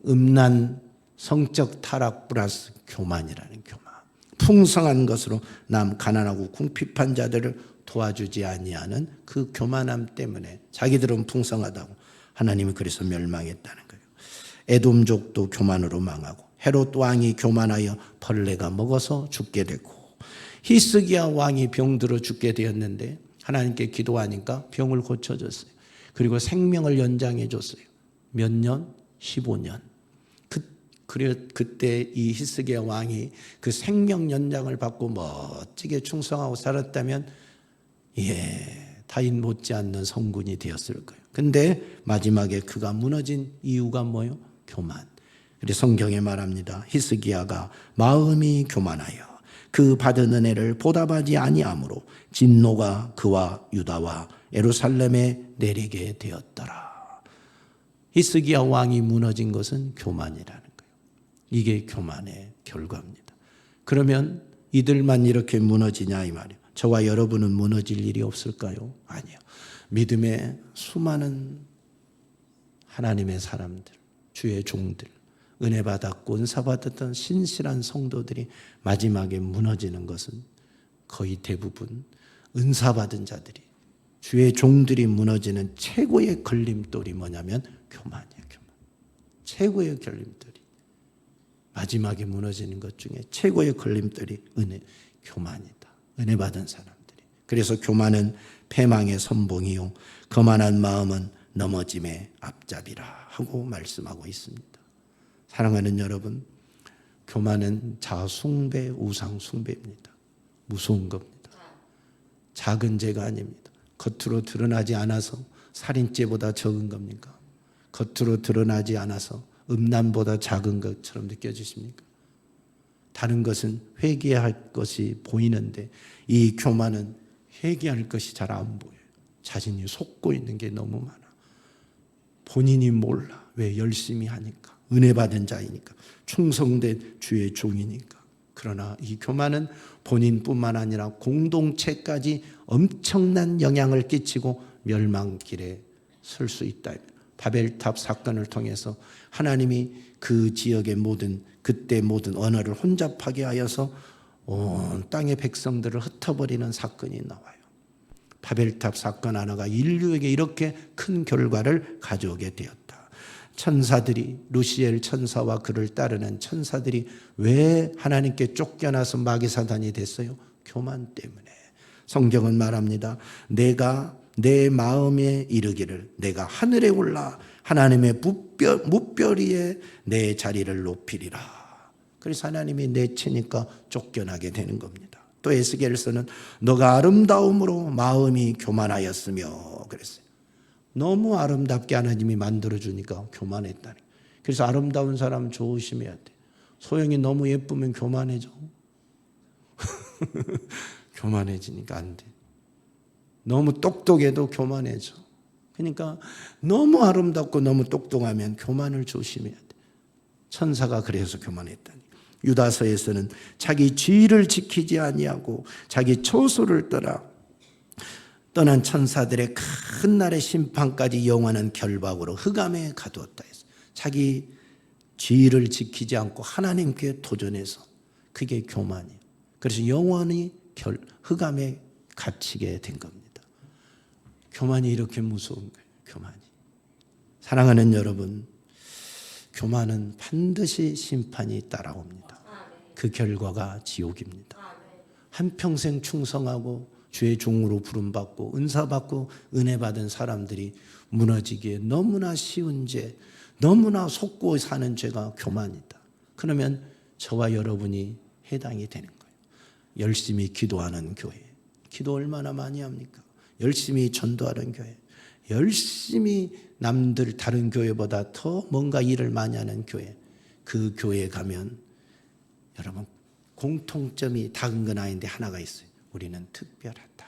Speaker 1: 음란 성적 타락 플러스 교만이라는 교만. 풍성한 것으로 남 가난하고 궁핍한 자들을 도와주지 아니하는 그 교만함 때문에 자기들은 풍성하다고 하나님이 그래서 멸망했다는 거예요. 에돔족도 교만으로 망하고 헤롯 왕이 교만하여 벌레가 먹어서 죽게 되고 히스기야 왕이 병들어 죽게 되었는데 하나님께 기도하니까 병을 고쳐줬어요. 그리고 생명을 연장해 줬어요. 몇 년? 15년. 그때 이 히스기야 왕이 그 생명 연장을 받고 멋지게 충성하고 살았다면 다윗 못지않는 성군이 되었을 거예요. 근데 마지막에 그가 무너진 이유가 뭐예요? 교만. 그래서 성경에 말합니다. 히스기야가 마음이 교만하여 그 받은 은혜를 보답하지 아니하므로 진노가 그와 유다와 예루살렘에 내리게 되었더라. 히스기야 왕이 무너진 것은 교만이라는 거예요. 이게 교만의 결과입니다. 그러면 이들만 이렇게 무너지냐 이 말이에요. 저와 여러분은 무너질 일이 없을까요? 아니요. 믿음의 수많은 하나님의 사람들, 주의 종들, 은혜 받았고 은사 받았던 신실한 성도들이 마지막에 무너지는 것은 거의 대부분 은사 받은 자들이, 주의 종들이 무너지는 최고의 걸림돌이 뭐냐면 교만이에요. 교만. 최고의 걸림돌이. 마지막에 무너지는 것 중에 최고의 걸림돌이 교만이다. 은혜 받은 사람들이. 그래서 교만은 패망의 선봉이요 거만한 마음은 넘어짐의 앞잡이라 하고 말씀하고 있습니다. 사랑하는 여러분, 교만은 자숭배, 우상숭배입니다. 무서운 겁니다. 작은 죄가 아닙니다. 겉으로 드러나지 않아서 살인죄보다 적은 겁니까? 겉으로 드러나지 않아서 음란보다 작은 것처럼 느껴지십니까? 다른 것은 회개해야 할 것이 보이는데 이 교만은 회개할 것이 잘 안 보여요. 자신이 속고 있는 게 너무 많아. 본인이 몰라. 왜? 열심히 하니까. 은혜 받은 자이니까. 충성된 주의 종이니까. 그러나 이 교만은 본인뿐만 아니라 공동체까지 엄청난 영향을 끼치고 멸망길에 설 수 있다. 바벨탑 사건을 통해서 하나님이 그 지역의 그때 모든 언어를 혼잡하게 하여서 온 땅의 백성들을 흩어버리는 사건이 나와요. 바벨탑 사건 하나가 인류에게 이렇게 큰 결과를 가져오게 되었다. 천사들이, 루시엘 천사와 그를 따르는 천사들이 왜 하나님께 쫓겨나서 마귀사단이 됐어요? 교만 때문에. 성경은 말합니다. 내가 내 마음에 이르기를 내가 하늘에 올라 하나님의 무별 위에 내 자리를 높이리라. 그래서 하나님이 내치니까 쫓겨나게 되는 겁니다. 또 에스겔서는 너가 아름다움으로 마음이 교만하였으며 그랬어요. 너무 아름답게 하나님이 만들어주니까 교만했다니. 그래서 아름다운 사람 조심해야 돼. 소영이 너무 예쁘면 교만해져. 교만해지니까 안 돼. 너무 똑똑해도 교만해져. 그러니까 너무 아름답고 너무 똑똑하면 교만을 조심해야 돼. 천사가 그래서 교만했다니. 유다서에서는 자기 지위를 지키지 아니하고 자기 처소를 떠난 천사들의 큰 날의 심판까지 영원한 결박으로 흑암에 가두었다 했어요. 자기 지위를 지키지 않고 하나님께 도전해서 그게 교만이에요. 그래서 영원히 흑암에 갇히게 된 겁니다. 교만이 이렇게 무서운 거예요. 교만이. 사랑하는 여러분, 교만은 반드시 심판이 따라옵니다. 그 결과가 지옥입니다. 한평생 충성하고 주의 종으로 부름받고 은사받고 은혜받은 사람들이 무너지기에 너무나 쉬운 죄, 너무나 속고 사는 죄가 교만이다. 그러면 저와 여러분이 해당이 되는 거예요. 열심히 기도하는 교회. 기도 얼마나 많이 합니까? 열심히 전도하는 교회. 열심히 남들 다른 교회보다 더 뭔가 일을 많이 하는 교회. 그 교회에 가면 여러분 공통점이 작은 건 아닌데 하나가 있어요. 우리는 특별하다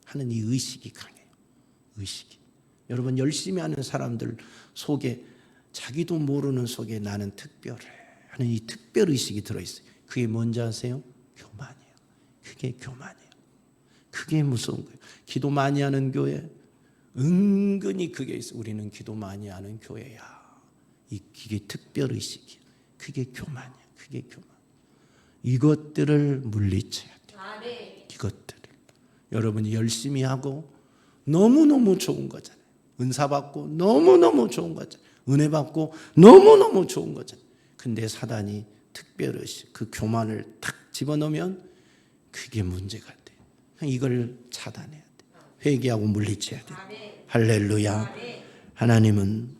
Speaker 1: 하는 이 의식이 강해요. 의식이. 여러분 열심히 하는 사람들 속에 자기도 모르는 속에 나는 특별해 하는 이 특별의식이 들어있어요. 그게 뭔지 아세요? 교만이에요. 그게 교만이에요. 그게 무서운 거예요. 기도 많이 하는 교회 은근히 그게 있어요. 우리는 기도 많이 하는 교회야. 이게 특별의식이에요. 그게 교만이에요. 그게 교만. 이것들을 물리쳐야 돼요. 이것들을. 여러분이 열심히 하고 너무너무 좋은 거잖아요. 은사 받고 너무너무 좋은 거잖아요. 은혜 받고 너무너무 좋은 거잖아요. 근데 사단이 특별의식, 그 교만을 탁 집어넣으면 그게 문제가 돼요. 이걸 차단해야 돼요. 회개하고 물리쳐야 돼요. 할렐루야. 하나님은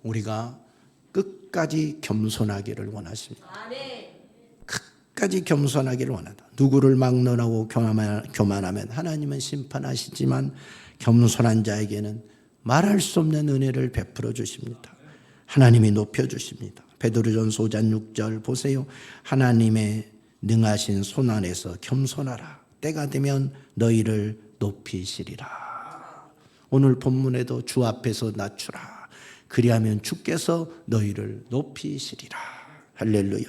Speaker 1: 우리가 끝까지 겸손하기를 원하십니다. 끝까지 겸손하기를 원한다. 누구를 막론하고 교만하면 하나님은 심판하시지만 겸손한 자에게는 말할 수 없는 은혜를 베풀어 주십니다. 하나님이 높여 주십니다. 베드로전서 5장 6절 보세요. 하나님의 능하신 손 안에서 겸손하라. 때가 되면 너희를 높이시리라. 오늘 본문에도 주 앞에서 낮추라. 그리하면 주께서 너희를 높이시리라. 할렐루야.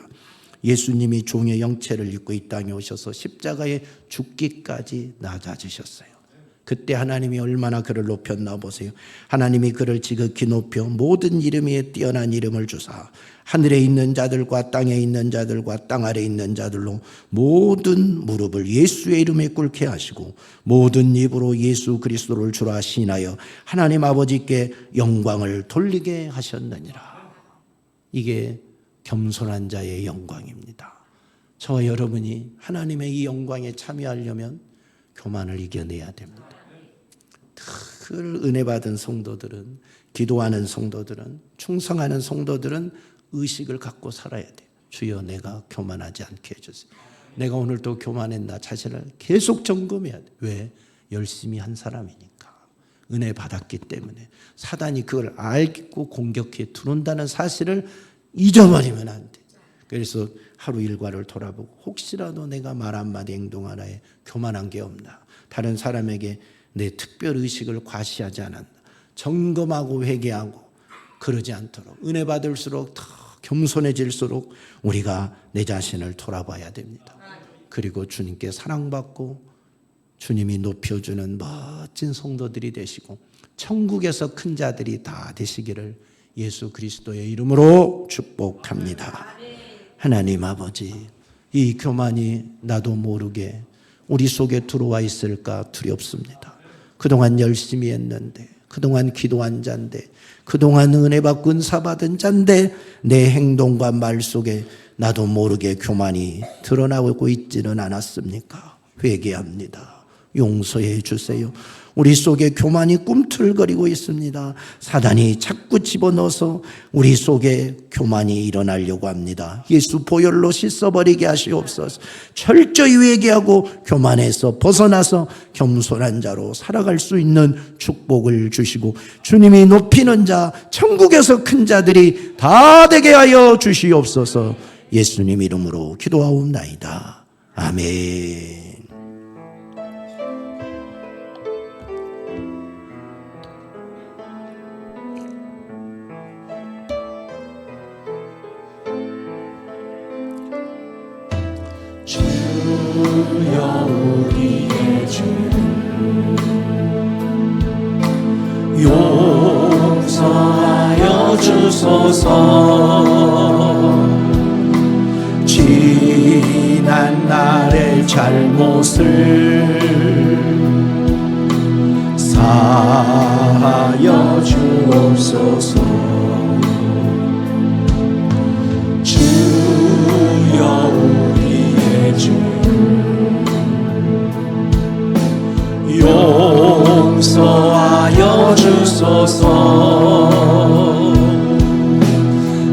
Speaker 1: 예수님이 종의 형체를 입고 이 땅에 오셔서 십자가에 죽기까지 낮아지셨어요. 그때 하나님이 얼마나 그를 높였나 보세요. 하나님이 그를 지극히 높여 모든 이름 위에 뛰어난 이름을 주사 하늘에 있는 자들과 땅에 있는 자들과 땅 아래에 있는 자들로 모든 무릎을 예수의 이름에 꿇게 하시고 모든 입으로 예수 그리스도를 주라 시인하여 하나님 아버지께 영광을 돌리게 하셨느니라. 이게 겸손한 자의 영광입니다. 저와 여러분이 하나님의 이 영광에 참여하려면 교만을 이겨내야 됩니다. 늘 은혜 받은 성도들은, 기도하는 성도들은, 충성하는 성도들은 의식을 갖고 살아야 돼요. 주여, 내가 교만하지 않게 해주세요. 내가 오늘 또 교만했나 자신을 계속 점검해야 돼요. 왜? 열심히 한 사람이니까. 은혜 받았기 때문에. 사단이 그걸 알고 공격해 들어온다는 사실을 잊어버리면 안 돼. 그래서 하루 일과를 돌아보고 혹시라도 내가 말 한마디 행동 하나에 교만한 게 없나, 다른 사람에게 내 특별 의식을 과시하지 않았나, 점검하고 회개하고 그러지 않도록, 은혜 받을수록 더 겸손해질수록 우리가 내 자신을 돌아봐야 됩니다. 그리고 주님께 사랑받고 주님이 높여주는 멋진 성도들이 되시고 천국에서 큰 자들이 다 되시기를 예수 그리스도의 이름으로 축복합니다. 하나님 아버지, 이 교만이 나도 모르게 우리 속에 들어와 있을까 두렵습니다. 그동안 열심히 했는데, 그동안 기도한 자인데, 그동안 은혜 받고 은사 받은 자인데 내 행동과 말 속에 나도 모르게 교만이 드러나고 있지는 않았습니까? 회개합니다. 용서해 주세요. 우리 속에 교만이 꿈틀거리고 있습니다. 사단이 자꾸 집어넣어서 우리 속에 교만이 일어나려고 합니다. 예수 보혈로 씻어버리게 하시옵소서. 철저히 회개하고 교만에서 벗어나서 겸손한 자로 살아갈 수 있는 축복을 주시고 주님이 높이는 자, 천국에서 큰 자들이 다 되게 하여 주시옵소서. 예수님 이름으로 기도하옵나이다. 아멘.
Speaker 2: 주여 우리의 죄를 용서하여 주소서. 지난 날의 잘못을 사하여 주옵소서. 주여 용서하여 주소서.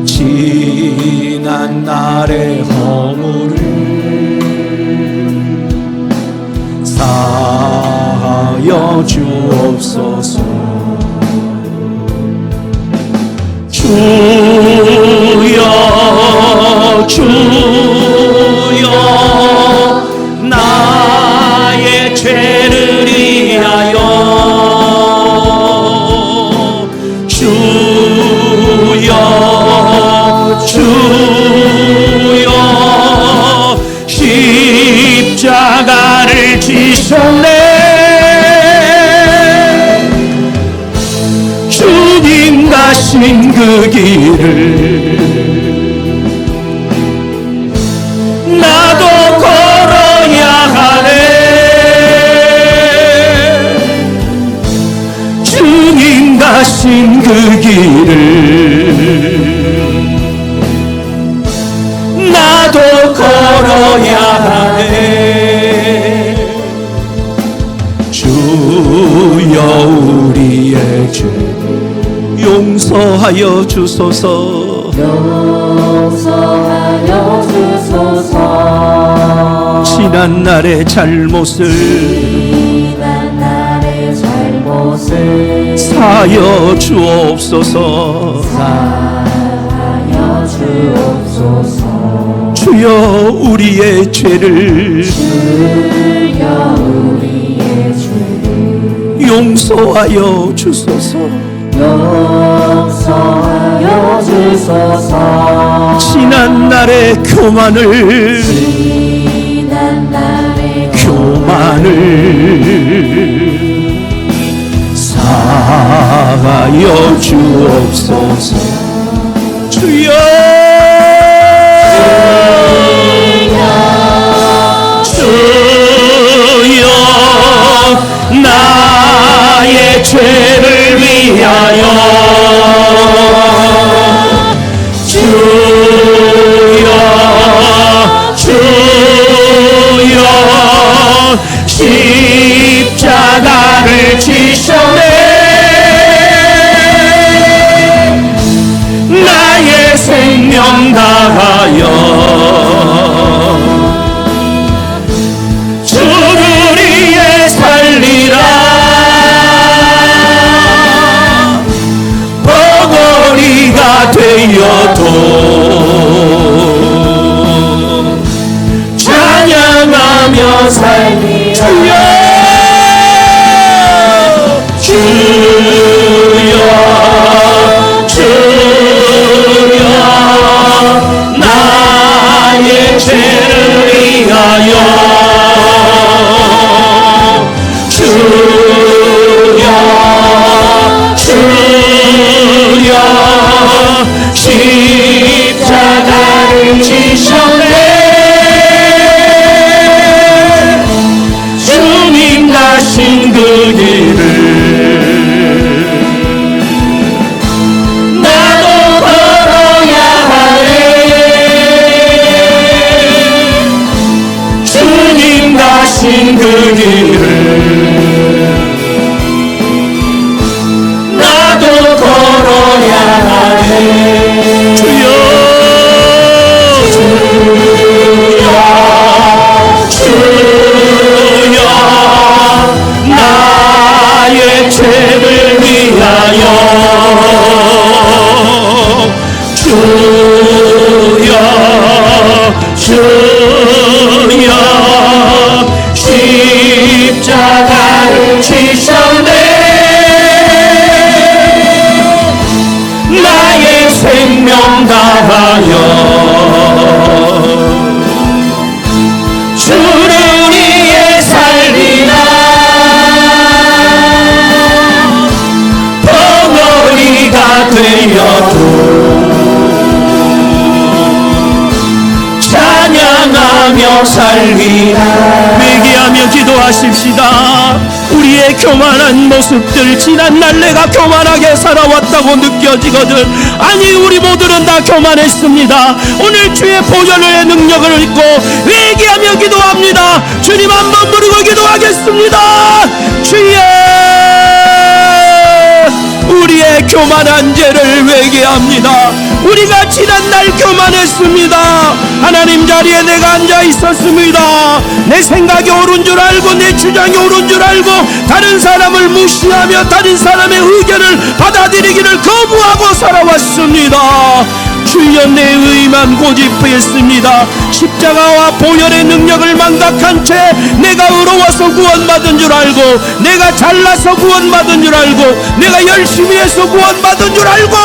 Speaker 2: 지난 날의 허물을 사하여 주옵소서. 주여 주여 나의 죄를 위하여 주여 주여 십자가를 지셨네. 주님 가신 그 길을 나도 걸어야 하네. 주님 가신 그 길을 나도 걸어야 하네. 주여 우리의 죄 용서하여 주소서.
Speaker 3: 용서하여 주소서.
Speaker 2: 지난 날의 잘못을
Speaker 3: 지난 날의 잘못을
Speaker 2: 사하여 주옵소서.
Speaker 3: 사하여 주옵소서.
Speaker 2: 주여 우리의 죄를
Speaker 3: 주여 우리의 죄를
Speaker 2: 용서하여 주소서.
Speaker 3: 용서하여 주소서.
Speaker 2: 지난 날의 교만을
Speaker 3: 지난 날의
Speaker 2: 교만을 사하여 주옵소서. 주여 주여 나의 죄를 위하여 주여 주여 십자가를 지셨네. 나의 생명 다하여 주를 위해 살리라. 버거리가 되어도 찬양하며 살리라. 주여 주여 나의 죄를 위하여 주여 주여 십자가를 지셨네. 주님 가신 그 길을 나도 걸어야 하네. 주님 가신 그 길을 나도 걸어야 하네. 주여 주여 주여 나의 죄를 위하여 주여 주여 십자가를 지셨네. 나의 생명 다하여 주를 위해 살리라. 벙어리가 되어도 찬양하며 살리라. 회개하며 기도하십시다. 우리의 교만한 모습들, 지난날 내가 교만하게 살아왔다고 느껴지거든. 아니, 우리 모두는 다 교만했습니다. 오늘 주의 보혈의 능력을 믿고 회개하며 기도합니다. 주님 한번 부르고 기도하겠습니다. 주여, 우리의 교만한 죄를 회개합니다. 우리가 지난날 교만했습니다. 하나님 자리에 내가 앉아 있었습니다. 내 생각이 옳은 줄 알고 내 주장이 옳은 줄 알고 다른 사람을 무시하며 다른 사람의 의견을 받아들이기를 거부하고 살아왔습니다. 주여, 내 의만 고집했습니다. 십자가와 보혈의 능력을 망각한 채 내가 의로워서 구원받은 줄 알고, 내가 잘나서 구원받은 줄 알고, 내가 열심히 해서 구원받은 줄 알고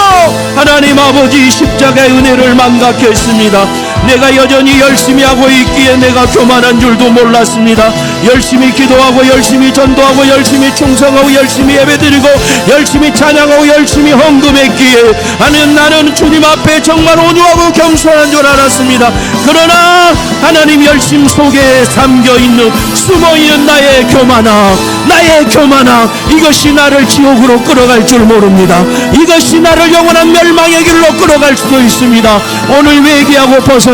Speaker 2: 하나님 아버지 십자가의 은혜를 망각했습니다. 내가 여전히 열심히 하고 있기에 내가 교만한 줄도 몰랐습니다. 열심히 기도하고 열심히 전도하고 열심히 충성하고 열심히 예배드리고 열심히 찬양하고 열심히 헌금했기에 나는 주님 앞에 정말 온유하고 겸손한 줄 알았습니다. 그러나 하나님 열심 속에 잠겨있는 숨어있는 나의 교만함, 이것이 나를 지옥으로 끌어갈 줄 모릅니다. 이것이 나를 영원한 멸망의 길로 끌어갈 수도 있습니다. 오늘 회개하고 벗어나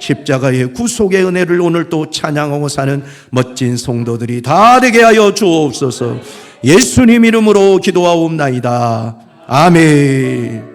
Speaker 1: 십자가의 구속의 은혜를 오늘 또 찬양하고 사는 멋진 성도들이 다 되게 하여 주옵소서. 예수님 이름으로 기도하옵나이다. 아멘.